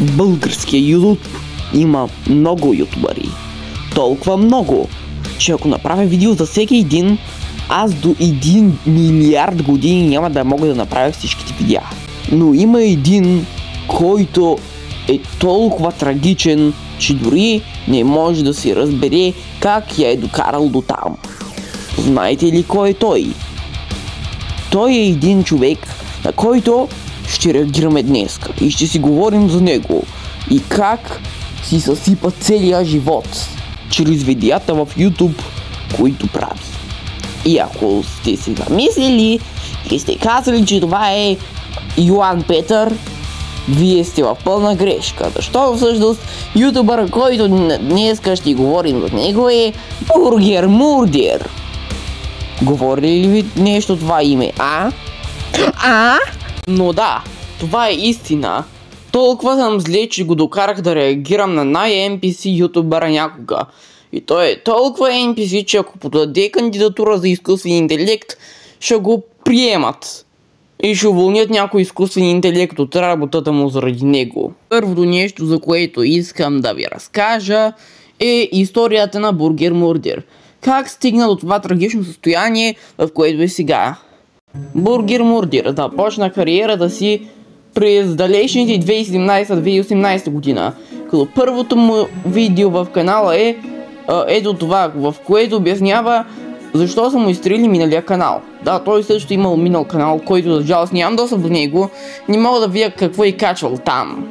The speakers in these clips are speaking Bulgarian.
в българския YouTube има много ютубъри. Толкова много, че ако направя видео за всеки един, аз до 1 милиард години няма да мога да направя всичките видеа. Но има един, който е толкова трагичен, че дори не може да си разбере как я е докарал до там. Знаете ли кой е той? Той е един човек, на който ще реагираме днес и ще си говорим за него и как си съсипа целия живот чрез видеята в YouTube, които прави. И ако сте си замислили и сте казали, че това е Йоан Петър, вие сте в пълна грешка, защото всъщност ютубър, който днес ще говорим за него, е Бургер Мурдер. Говорили ли ви нещо това име, а? Но да, това е истина. Толкова съм зле, че го докарах да реагирам на най-NPC ютубъра някога. И той е толкова NPC, че ако подаде кандидатура за изкуствен интелект, ще го приемат. И ще уволнят някой изкуствен интелект от работата му заради него. Първото нещо, за което искам да ви разкажа, е историята на Бургер Мурдер. Как стигна до това трагично състояние, в което е сега. Бургер Мурдер започна кариерата си през далечните 2017-2018 година, като първото му видео в канала е ето това, в което обяснява защо са му изтрили миналия канал. Да, той също имал минал канал, който за жалост нямам достъп до него, не мога да видя какво е качвал там.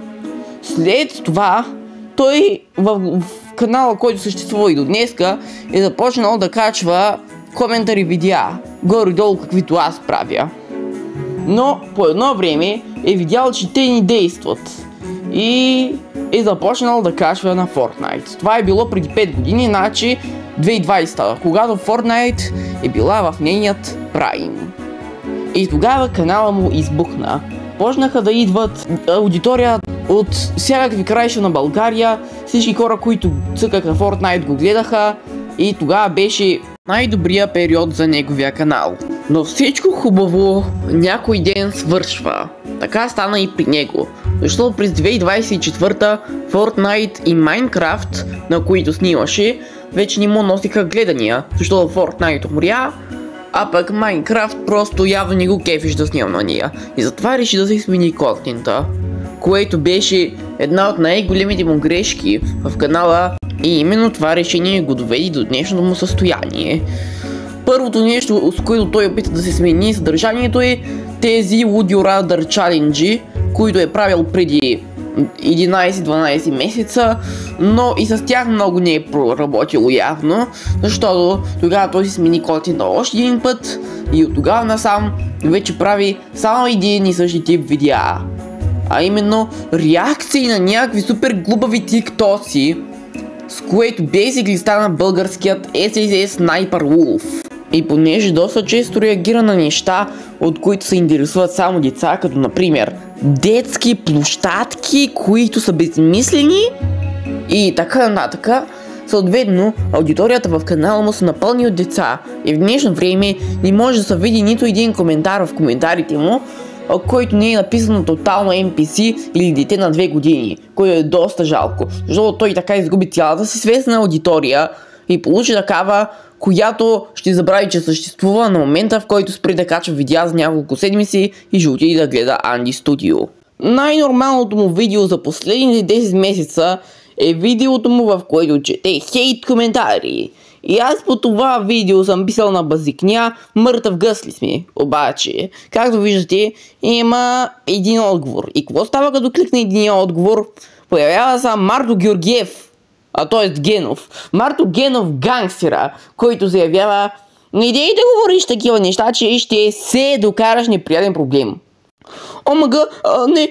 След това, той в канала, който съществува и до днеска, е започнал да качва коментари видеа, горе-долу каквито аз правя. Но по едно време е видял, че те не действат и е започнал да качва на Fortnite. Това е било преди 5 години, значи 2020, когато Fortnite е била в нейният прайм. И тогава канала му избухна. Почнаха да идват аудитория от всякакви краища на България, всички хора, които цъкаха Fortnite, го гледаха и тогава беше най-добрия период за неговия канал. Но всичко хубаво някой ден свършва. Така стана и при него. Защото през 2024 Fortnite и Minecraft, на които снимаше, вече не му носиха гледания, защото Fortnite умря, а пък Minecraft просто явно не го кефиш да снимам на нея. И затова реши да се смени контента, което беше една от най-големите му грешки в канала и именно това решение го доведе до днешното му състояние. Първото нещо, с което той опита да се смени съдържанието е тези Would You Rather Challenge, които е правил преди 11-12 месеца, но и с тях много не е проработило явно, защото тогава той си смени контента още един път и от тогава насам вече прави само един и същи тип видеа. А именно реакции на някакви супер глупави тиктоци, с което basically стана българският SSS Sniper Wolf. И понеже доста често реагира на неща, от които се интересуват само деца, като например детски площадки, които са безмислени и така нататък, съответно аудиторията в канала му са напълни от деца и в днешно време не може да се види нито един коментар в коментарите му, който не е написано тотално NPC или дете на 2 години, което е доста жалко, защото той така изгуби цялата си свестна аудитория и получи такава, която ще забрави, че съществува на момента, в който спре да качва видеа за няколко седмици и ще отиде да гледа Анди Студио. Най-нормалното му видео за последните 10 месеца е видеото му, в което чете хейт коментари. И аз по това видео съм писал на базикня, мъртъв гъс ли сме. Обаче, както виждате, има един отговор. И какво става като кликне един отговор? Появява се Марто Георгиев, т.е. Генов. Марто Генов гангстера, който заявява: не дей да говориш такива неща, че ще се докараш неприятен проблем. Омага, не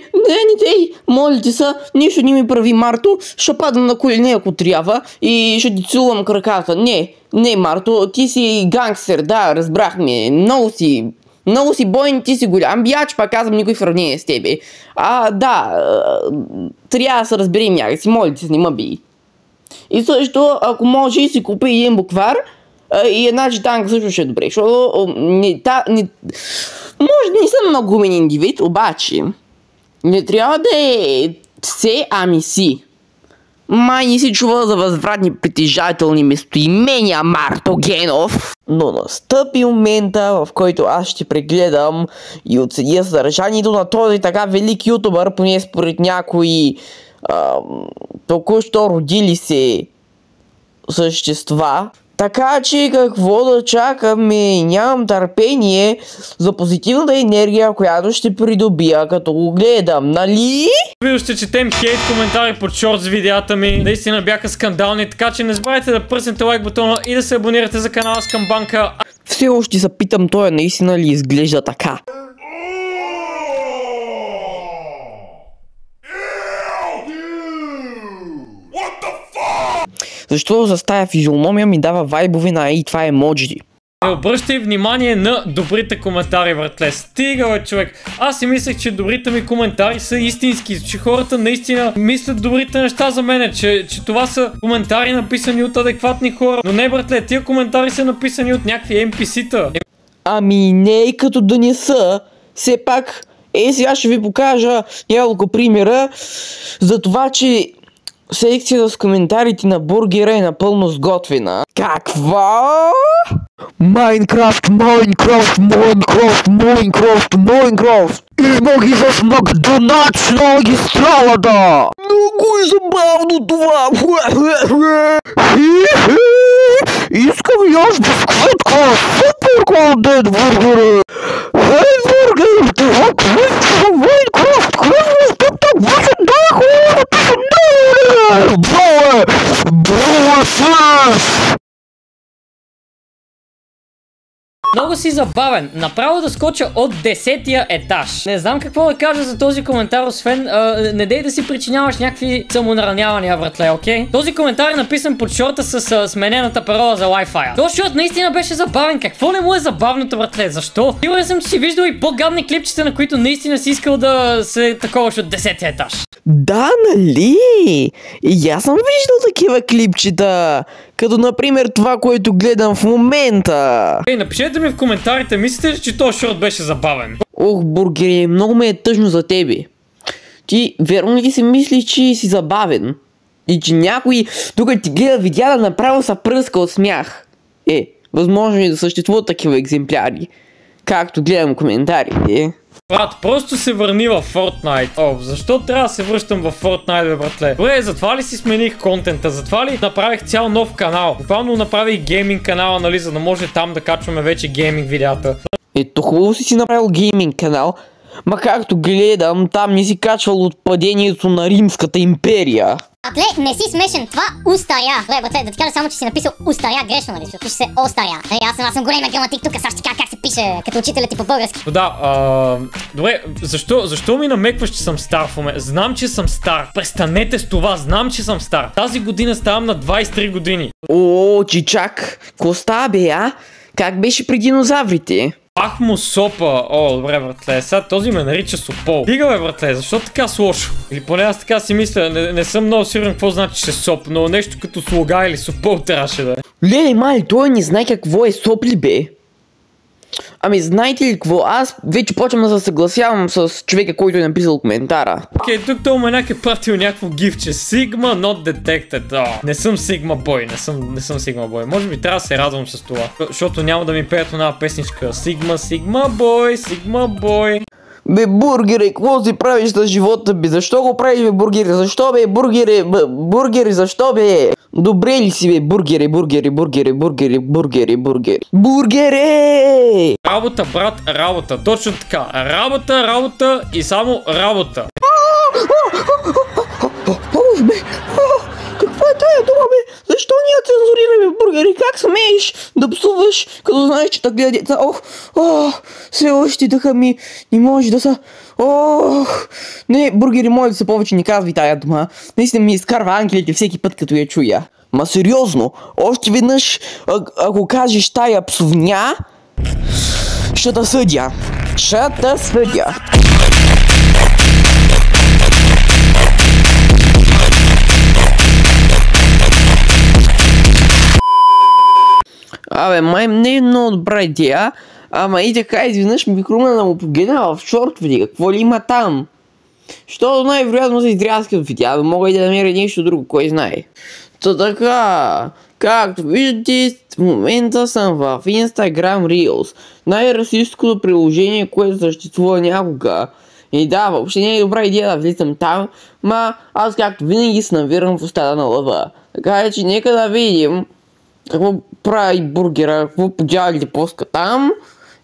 дей, моля ти са, нищо не ми прави, Марто, ще падна на колене ако трябва и ще ти целувам краката. Не, Марто, ти си гангстер, да, разбрахме, много си бойн, ти си голям бияч, пак казвам, никой в сравнение с тебе. Да, трябва да се разберем някакси, моля ти се, не ме бий. И също, ако може, си купи един буквар и една читанка също ще е добре, защото може да не съм много умен индивид, обаче не трябва да е Все, ами си. Май не си чувал за възвратни притежателни местоимения, Марто Генов. Но настъпи момента, в който аз ще прегледам и оценя съдържанието на този така велик ютубър, поне според някои току-що родили се същества. Така че какво да чакаме, нямам търпение за позитивната енергия, която ще придобия като го гледам, нали? Видео ще четем хейт коментари под шортс видеята ми. Наистина бяха скандални, така че не забравяйте да пръснете лайк бутона и да се абонирате за канала Скамбанка. Все още се питам, той наистина ли изглежда така? Защото за тая физиономия ми дава вайбове на и това емоджи. Не обръщай внимание на добрите коментари, братле. Стига, бе, човек. Аз си мислех, че добрите ми коментари са истински, че хората наистина мислят добрите неща за мене, че това са коментари написани от адекватни хора. Но не, братле, тия коментари са написани от някакви NPC-та. Ами не, като да не са. Все пак, сега ще ви покажа няколко примера за това, че секцията с коментарите на бургера е напълно сготвена. Какво? Майнкрафт! Има ги в Макдоналдс на магистралата! Много е забавно това! Искам и аз бисквитка! Супер голден бургери! Хей, бургери! Това кръвче на Майнкрафт! Кръвче тук вече дай хората се дай! Броя със! Много си забавен. Направо да скоча от 10-тия етаж. Не знам какво да кажа за този коментар, освен не дей да си причиняваш някакви самонаранявания, братле, окей? Този коментар е написан под шорта с сменената парола за Wi-Fi. Този шорт наистина беше забавен. Какво не му е забавното, братле? Защо? Сигурен съм, че си виждал и по-гадни клипчета, на които наистина си искал да се таковаш от 10-тия етаж. Да, нали? И аз съм виждал такива клипчета. Като например това, което гледам в момента. Ей, напишете ми в коментарите, мислите ли, че този шорт беше забавен? Ох, бургери, много ме е тъжно за тебе. Ти верно ли си мислиш, че си забавен? И че някой тук ти гледа видеа да направо са пръска от смях? Възможно е да съществуват такива екземпляри. Както гледам коментарите. Брат, просто се върни в Fortnite. Защо трябва да се връщам в Fortnite, бе, братле? Добре, затова ли си смених контента? Затова ли направих цял нов канал? Буквално направих гейминг канала, нали, за да може там да качваме вече гейминг видеята. Ето хубаво си направил гейминг канал, ма както гледам, там не си качвал от падението на Римската империя. Братле, не си смешен, това устаря. Добре, братле, да ти кажа само, че си написал устаря грешно, нали? Пише се остаря. Аз съм големия геоматик тук, сега ще кажа как се пише, като учителя ти по български. Добре, защо ми намекваш, че съм стар в момента? Знам, че съм стар. Престанете с това, знам, че съм стар. Тази година ставам на 23 години. Чичак, ко става бе, а? Как беше при динозаврите? Ах му сопа. Добре, братле, сега този ме нарича Сопол. Стига, бе, братле, защо така с лошо? Или поне аз така си мисля, не съм много сигурен какво значи, че соп, но нещо като слуга или Сопол трябваше да е. Леле, мали, той не знае какво е соп ли, бе? Ами знаете ли какво? Аз вече почвам да се съгласявам с човека, който е написал коментара. Окей, тук този маняк е пратил някакво гифче. Sigma not detected. Не съм Sigma Boy, не съм Sigma Boy. Може би трябва да се радвам с това, защото няма да ми пеят една песничка. Sigma Boy. Бе, бургери, какво си правиш за живота, бе? Защо го правиш, бе, бургери? Защо, бе, бургери, защо, бе? Добре ли си, бе, бургери? Бургери! Работа, брат, работа. Точно така. Работа и само работа. Бе, каква е тая дума, бе? Защо ние цензурираме, бургери? Как смееш да псуваш, като знаеш, че да гледа деца? Все още дъха ми не може да са... Не, бургери, моля да се повече не казвай тая дума. Наистина ми изкарва анкелите всеки път, като я чуя. Ма сериозно, още веднъж, ако кажеш тая псовня, ще те съдя. Абе, май не е много добра идея, ама и така изведнъж ми хрумна да му погледна в шортовете, какво ли има там? Защото най-вероятно се изрязкат видеа, но мога и да намеря нещо друго, кой знае. То така, както виждате, в момента съм в Instagram Reels, най-расистското приложение, което съществува някога. И да, въобще не е добра идея да влизам там, аз както винаги се навирам в устата на лъва. Така че нека да видим какво прави бургера, какво поджалите поска там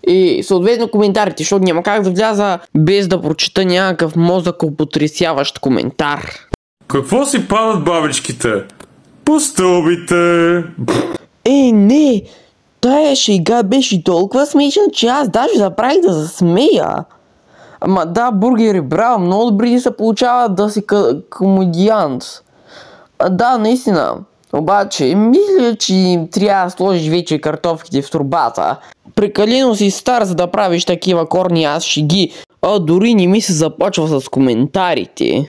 и съответно коментарите, защото няма как да вляза без да прочета някакъв мозъкопотресяващ коментар. Какво си падат бабичките? По стълбите! Не! Тая шега беше толкова смешна, че аз даже забравих да засмея. Ама да, бургери, браво, много добре се получава да си комедиант. Да, наистина. Обаче, мисля, че трябва да сложиш вече картофките в турбата. Прекалено си стар, за да правиш такива корни аз шеги, дори не ми се започва с коментарите.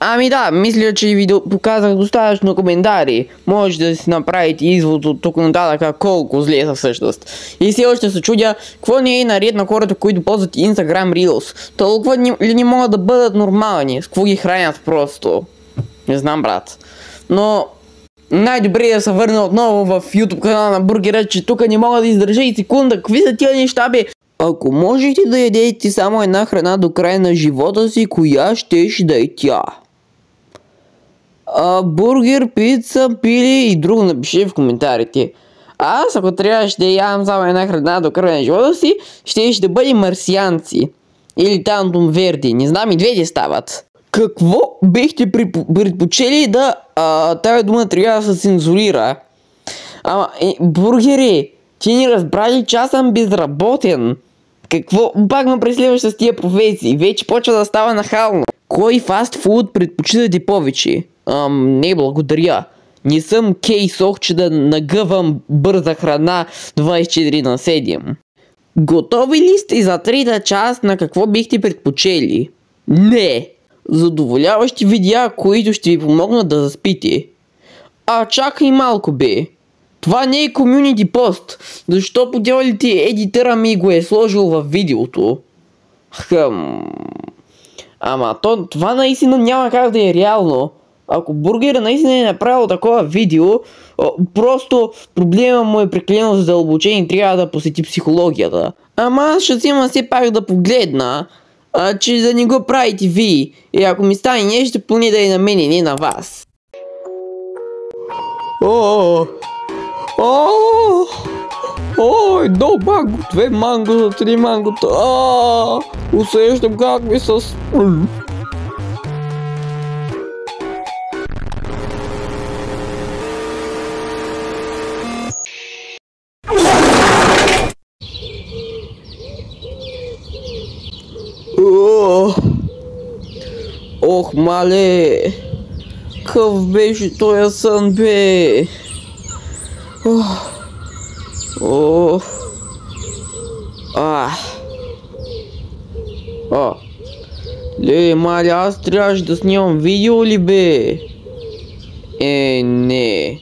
Ами да, мисля, че ви показах достатъчно коментари. Може да си направите извод от тук нататък колко зле са всъщност. И все още се чудя, какво не е наред на хората, които ползват Instagram Reels. Толкова ли не могат да бъдат нормални? С какво ги хранят просто? Не знам, брат. Но най-добре е да се върна отново в YouTube канала на бургера, че тук не мога да издържа и секунда. Какви са тия неща, бе? Ако можете да ядете само една храна до края на живота си, коя щеше да е тя? Бургер, пица, пили и друго напиши в коментарите. Аз, ако трябваше да ядам само една храна до края на живота си, ще да бъде марсианци. Или Тантум Верди, не знам, и двете стават. Какво бихте предпочели да тази дума трябва да се цензурира? Бургери, ти ни разбрали, че аз съм безработен. Какво пак ме преследваш с тия професии? Вече почва да става нахално. Кой фастфуд предпочитате повече? Не, благодаря. Не съм кейсох, че да нагъвам бърза храна 24/7. Готови ли сте за трета част на какво бихте предпочели? Не! Задоволяващи видеа, които ще ви помогнат да заспите. Чакай малко, бе. Това не е комюнити пост. Защо поделите едитъра ми го е сложил в видеото? Това наистина няма как да е реално. Ако бургера наистина е направил такова видео, просто проблема му е прекалено задълбочен и трябва да посети психологията. Аз ще взема все пак да погледна, че да не го правите ви. И ако ми стане нещо, поне да е на мен и не на вас. Едно манго, 2 манго, 3 мангота. Усещам как ми се спъл. Ох, мале! Какъв беше тоя сън, бе? Мале, аз трябваше да снимам видео ли, бе? Не.